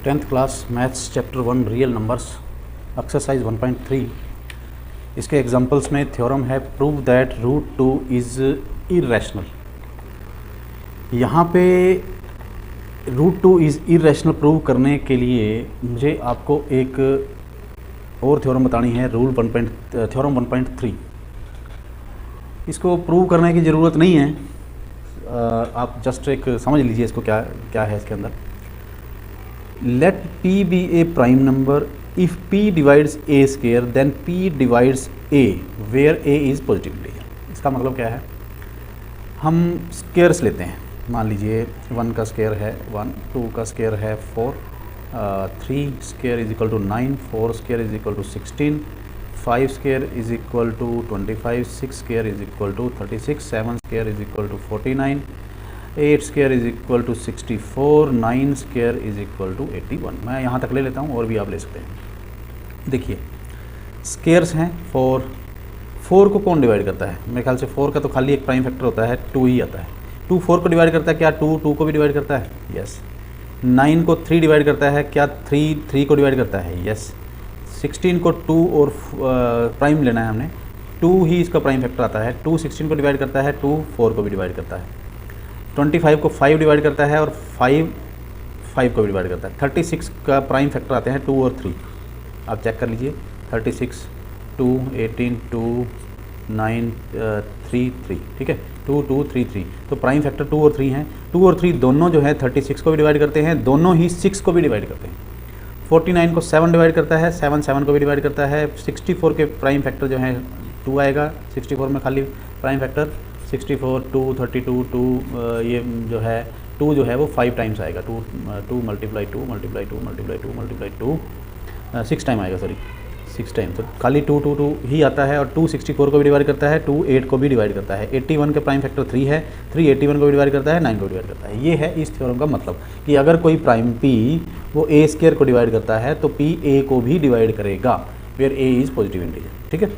10th class maths chapter 1 real numbers exercise 1.3। इसके examples में theorem है prove that root 2 is irrational. यहाँ पे रूट 2 इज़ इर्रेशनल प्रूव करने के लिए मुझे आपको एक और थ्योरम बतानी है, थ्योरम 1.3। इसको प्रूव करने की ज़रूरत नहीं है, आप जस्ट एक समझ लीजिए इसको क्या क्या है इसके अंदर। Let p be a prime number if p divides a square then p divides a where a is positive integer. इसका मतलब क्या है, हम स्क्वायर्स लेते हैं। मान लीजिए 1 का स्क्वायर है 1, 2 का स्क्वायर है 4, 3 square is equal to 9, 4 square is equal to 16, 5 square is equal to 25, 6 square is equal to 36, 7 square is equal to 49, 8 square is equal to 64, 9 square is equal to 81। मैं यहाँ तक ले लेता हूँ और भी आप ले सकते हैं। देखिए स्क्वायर्स हैं 4 को कौन डिवाइड करता है? मेरे ख्याल से 4 का तो खाली एक प्राइम फैक्टर होता है, 2 ही आता है। 2 4 को डिवाइड करता है, क्या 2 को भी डिवाइड करता है? यस। 9 को 3 डिवाइड करता है, क्या 3 को डिवाइड करता है? यस। 16 को 2 और प्राइम लेना है हमने, 2 ही इसका प्राइम फैक्टर आता है। 2 16 को डिवाइड करता है, 2 4 को भी डिवाइड करता है। 25 को 5 डिवाइड करता है और 5 को भी डिवाइड करता है। 36 का प्राइम फैक्टर आते हैं 2 और 3, आप चेक कर लीजिए। 36 2 18 2 9 3 3, ठीक है, 2 2 3 3। तो प्राइम फैक्टर 2 और 3 हैं। 2 और 3 दोनों जो है 36 को भी डिवाइड करते हैं, दोनों ही 6 को भी डिवाइड करते हैं। 49 को 7 डिवाइड करता है, 7 को भी डिवाइड करता है। 64 के प्राइम फैक्टर जो है 2 आएगा, 64 में खाली प्राइम फैक्टर 64 2 32 2, ये जो है 2 जो है वो 5 टाइम्स आएगा। 2 multiply 2 multiply 2 multiply 2 multiply 2 6 time आएगा, सॉरी 6 टाइम। तो खाली 2 2 2 ही आता है। और 2 64 को भी डिवाइड करता है, 2 8 को भी डिवाइड करता है। 81 के प्राइम फैक्टर 3 है, 3 81 को भी डिवाइड करता है, 9 को डिवाइड करता है। ये है इस थ्योरम का मतलब कि अगर कोई प्राइम p वो a स्क्वायर को डिवाइड करता है तो p a को भी डिवाइड करेगा where a is positive integer. ठीक है,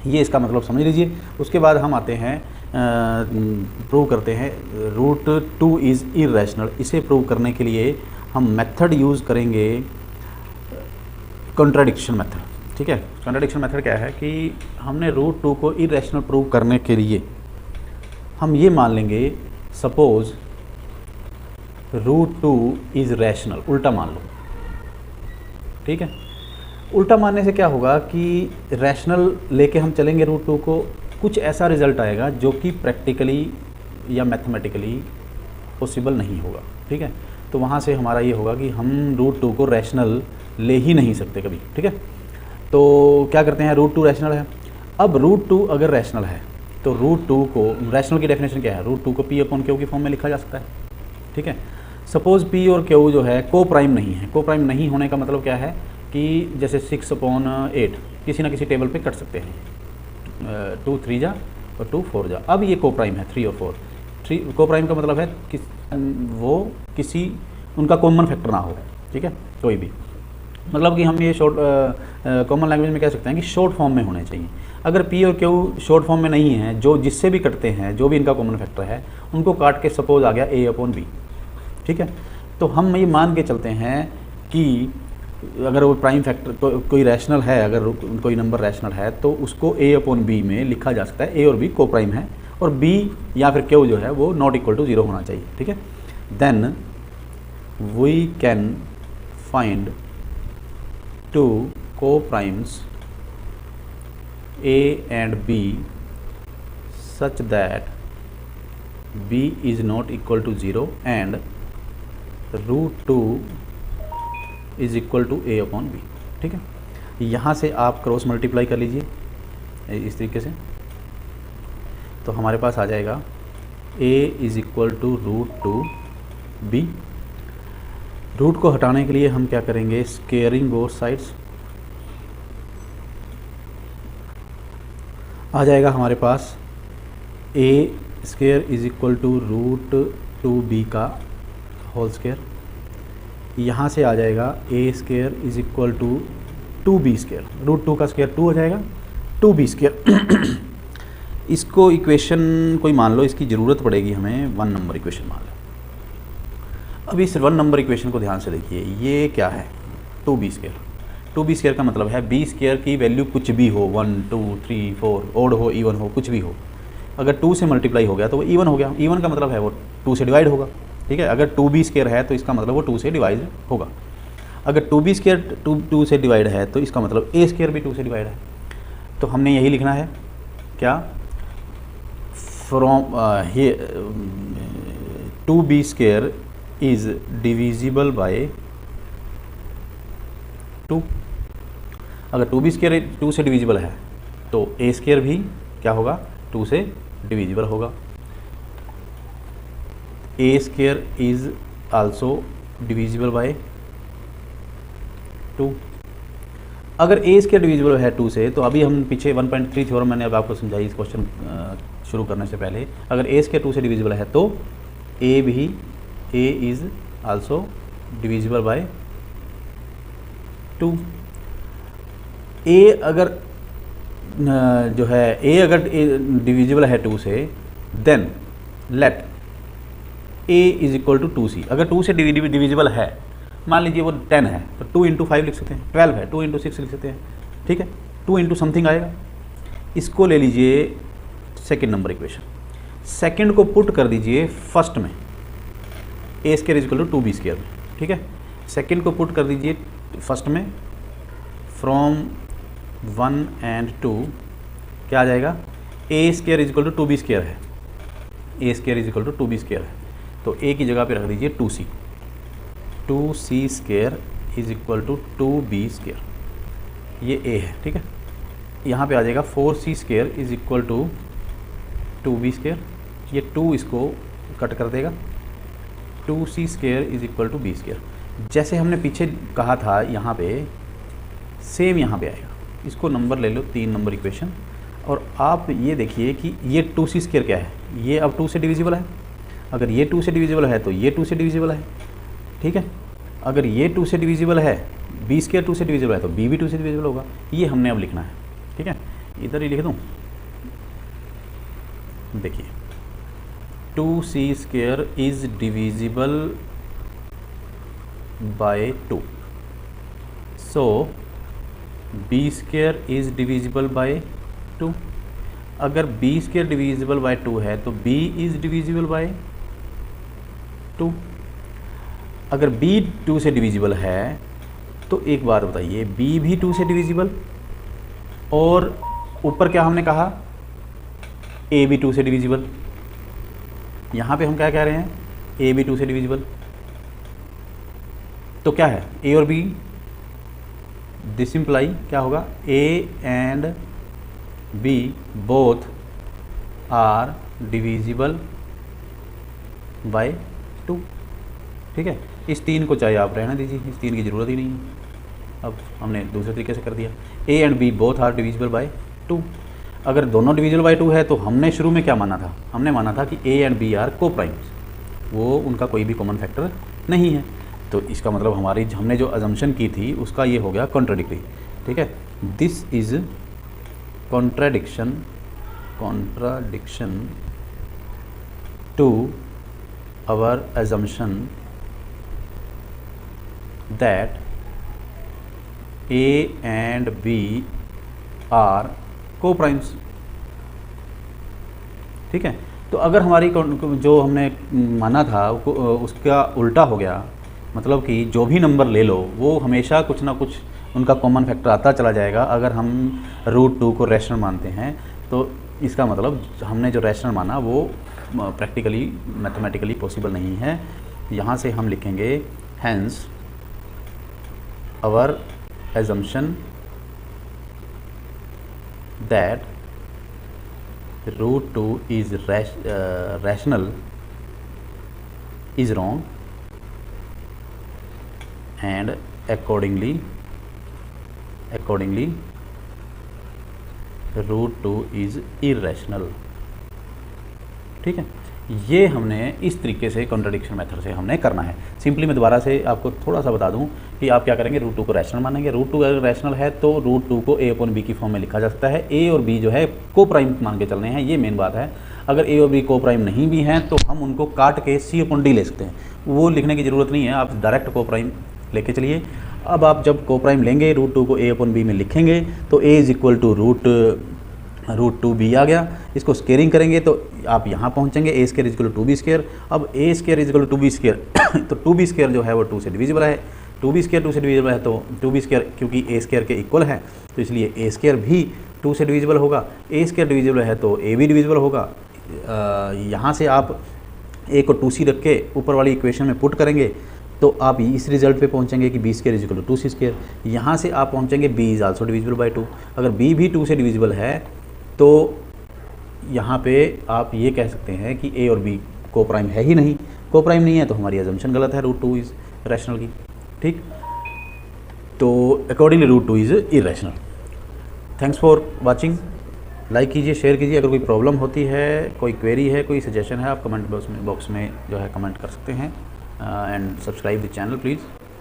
ये इसका मतलब समझ लीजिए। उसके बाद हम आते हैं प्रूव करते हैं रूट 2 इज़ इर्रेशनल। इसे प्रूव करने के लिए हम मेथड यूज़ करेंगे कॉन्ट्राडिक्शन मेथड। ठीक है, कॉन्ट्राडिक्शन मेथड क्या है कि हमने रूट 2 को इर्रेशनल प्रूव करने के लिए हम ये मान लेंगे, सपोज रूट 2 इज़ रैशनल। उल्टा मान लो, ठीक है। उल्टा मानने से क्या होगा कि रैशनल लेके हम चलेंगे रूट 2 को, कुछ ऐसा रिजल्ट आएगा जो कि प्रैक्टिकली या मैथमेटिकली पॉसिबल नहीं होगा। ठीक है, तो वहाँ से हमारा ये होगा कि हम रूट 2 को रैशनल ले ही नहीं सकते कभी। ठीक है, तो क्या करते हैं, रूट 2 रैशनल है। अब रूट 2 अगर रैशनल है तो रूट 2 को, रैशनल की डेफिनेशन क्या है, रूट 2 को p अपॉन क्यू की फॉर्म में लिखा जा सकता है। ठीक है, सपोज़ p और q जो है को प्राइम नहीं है। को प्राइम नहीं होने का मतलब क्या है कि जैसे 6/8 किसी ना किसी टेबल पे कट सकते हैं, 2 3 जा और 2 4 जा। अब ये को प्राइम है 3 और 4। 3 को प्राइम का मतलब है कि वो किसी उनका कॉमन फैक्टर ना हो। ठीक है, कोई भी, मतलब कि हम ये शॉर्ट कॉमन लैंग्वेज में कह सकते हैं कि शॉर्ट फॉर्म में होने चाहिए। अगर p और q शॉर्ट फॉर्म में नहीं है, जो जिससे भी कटते हैं, जो भी इनका कॉमन फैक्टर है, उनको काट के सपोज आ गया a अपॉन b। ठीक है, तो हम ये मान के चलते हैं कि अगर वो प्राइम फैक्टर कोई रैशनल है, अगर कोई नंबर रैशनल है तो उसको a अपॉन b में लिखा जा सकता है। a और b को प्राइम है और b या फिर q जो है वो नॉट इक्वल टू 0 होना चाहिए। ठीक है, then we can find 2 co-primes a and b such that b is not equal to 0 and root 2 is equal to a upon b। ठीक है, यहाँ से आप क्रॉस मल्टीप्लाई कर लीजिए इस तरीके से, तो हमारे पास आ जाएगा a is equal to root 2 b। Root को हटाने के लिए हम क्या करेंगे, स्क्वेयरिंग बोथ साइड्स। आ जाएगा हमारे पास a square is equal to root 2b का होल स्क्वेयर। यहाँ से आ जाएगा a square is equal to 2b square. Root 2 का स्क्वेयर 2 हो जाएगा, 2b स्क्वेयर। इसको इक्वेशन कोई मान लो, इसकी ज़रूरत पड़ेगी हमें 1 नंबर इक्वेशन मान लो। फर्स्ट भी 1 नंबर इक्वेशन को ध्यान से देखिए, ये क्या है 2b स्क्वायर। 2b स्क्वायर का मतलब है b स्क्वायर की वैल्यू कुछ भी हो, 1 2 3 4, ओड हो इवन हो, कुछ भी हो, अगर 2 से मल्टीप्लाई हो गया तो वो इवन हो गया। इवन का मतलब है वो 2 से डिवाइड होगा, ठीक है। अगर 2b स्क्वायर है तो इसका मतलब वो 2 से डिवाइड होगा। अगर 2b स्क्वायर 2 से डिवाइड है तो इसका मतलब a स्क्वायर भी 2 से डिवाइड है। तो हमने यही लिखना है क्या, from 2b square is divisible by 2। अगर 2b स्क्वायर 2 से डिविजिबल है तो a स्क्वायर भी क्या होगा, 2 से डिविजिबल होगा। a square is also divisible by 2। अगर a स्क्वायर डिविजिबल है 2 से, तो अभी हम पीछे 1.3 थ्योरम मैंने अब आपको समझाई इस क्वेश्चन शुरू करने से पहले। अगर a स्क्वायर 2 से डिविजिबल है तो a is also divisible by 2। a अगर जो है a अगर डिविजिबल है 2 से, then let a is equal to 2c। अगर 2 से डिविजिबल है, मान लीजिए वो 10 है तो 2 इंटू 5 लिख सकते हैं, 12 है 2 इंटू 6 लिख सकते हैं, ठीक है। 2 इंटू समथिंग आएगा। इसको ले लीजिए सेकेंड नंबर इक्वेशन, सेकेंड को पुट कर दीजिए फर्स्ट में, a square is equal to 2b square में, ठीक है। सेकेंड को पुट कर दीजिए फर्स्ट में, फ्रॉम 1 एंड 2 क्या आ जाएगा, a square is equal to 2b square है, a square is equal to 2b square है, तो a की जगह पे रख दीजिए 2c। 2c square is equal to 2b square, ये a है, ठीक है। यहाँ पे आ जाएगा 4c square is equal to 2b square, ये 2 इसको कट कर देगा, 2c square is equal to b square. जैसे हमने पीछे कहा था यहाँ पे, सेम यहाँ पे आएगा। इसको नंबर ले लो 3 नंबर इक्वेशन, और आप ये देखिए कि ये 2c स्क्वायर क्या है, ये अब 2 से डिविजिबल है। अगर ये 2 से डिविजिबल है तो ये 2 से डिविजिबल है, ठीक है। अगर ये 2 से डिविजिबल है, b स्क्वायर 2 से डिविजिबल है तो b भी 2 से डिविजिबल होगा। ये हमने अब लिखना है, ठीक है। इधर ही लिख दूँ, देखिए 2c square is divisible by 2, so b square is divisible by 2। अगर b स्क्वायर डिविजिबल बाय 2 है तो b इज डिविजिबल बाय 2। अगर b 2 से डिविजिबल है तो एक बात बताइए, b भी 2 से डिविजिबल, और ऊपर क्या हमने कहा, a भी 2 से डिविजिबल। यहाँ पे हम क्या कह रहे हैं, a भी 2 से डिविजिबल, तो क्या है a और b, दिस इम्प्लाई क्या होगा, a and b both are divisible by 2, ठीक है। इस 3 को चाहे आप रहने दीजिए, इस 3 की ज़रूरत ही नहीं है। अब हमने दूसरे तरीके से कर दिया, a and b both are divisible by 2। अगर दोनों डिविजिबल बाय 2 है तो हमने शुरू में क्या माना था, हमने माना था कि a एंड b आर को प्राइम्स, वो उनका कोई भी कॉमन फैक्टर नहीं है। तो इसका मतलब हमने जो अजम्पशन की थी उसका ये हो गया कॉन्ट्राडिक्टरी, ठीक है। This is contradiction to our assumption that a and b are co-primes, ठीक है। तो अगर हमारी जो हमने माना था उसका उल्टा हो गया, मतलब कि जो भी नंबर ले लो वो हमेशा कुछ ना कुछ उनका कॉमन फैक्टर आता चला जाएगा। अगर हम √2 को रैशनल मानते हैं तो इसका मतलब हमने जो रैशनल माना वो प्रैक्टिकली मैथमेटिकली पॉसिबल नहीं है। यहाँ से हम लिखेंगे hence our assumption that √2 is rational is wrong, and accordingly √2 is irrational, ठीक है। ये हमने इस तरीके से कॉन्ट्रडिक्शन मेथड से हमने करना है। सिंपली मैं दोबारा से आपको थोड़ा सा बता दूं कि आप क्या करेंगे, रूट 2 को रैशनल मानेंगे। रूट 2 अगर रैशनल है तो रूट 2 को a/b की फॉर्म में लिखा जा सकता है। a और b जो है को प्राइम मान के चलने हैं, ये मेन बात है। अगर a और b को प्राइम नहीं भी हैं तो हम उनको काट के c/d ले सकते हैं, वो लिखने की ज़रूरत नहीं है, आप डायरेक्ट को प्राइम लेके चलिए। अब आप जब को प्राइम लेंगे, रूट 2 को a/b में लिखेंगे तो a is equal to root 2b आ गया। इसको स्केयरिंग करेंगे तो आप यहाँ पहुँचेंगे, a square is equal to 2b square. अब a square is equal to 2b square तो 2b स्केयर जो है वो 2 से डिविजिबल है, 2b स्केयर 2 से डिविजिबल है, तो 2b स्केयर क्योंकि a स्केयर के इक्वल है तो इसलिए a स्केयर भी 2 से डिविजिबल होगा। a स्केयर डिविजिबल है तो a भी डिविजिबल होगा। यहाँ से आप a को 2c रख के ऊपर वाली इक्वेशन में पुट करेंगे तो आप इस रिजल्ट पे पहुंचेंगे कि b square is equal to 2c square. यहाँ से आप पहुंचेंगे b is also divisible by 2। अगर b भी 2 से डिविजिबल है तो यहाँ पे आप ये कह सकते हैं कि a और b को प्राइम है ही नहीं। को प्राइम नहीं है तो हमारी अजम्पशन गलत है, रूट 2 इज़ रैशनल की। ठीक, तो accordingly root 2 is irrational. Thanks for watching. Like कीजिए, शेयर कीजिए। अगर कोई प्रॉब्लम होती है, कोई क्वेरी है, कोई सजेशन है, आप कमेंट बॉक्स में जो है कमेंट कर सकते हैं। And subscribe the channel please.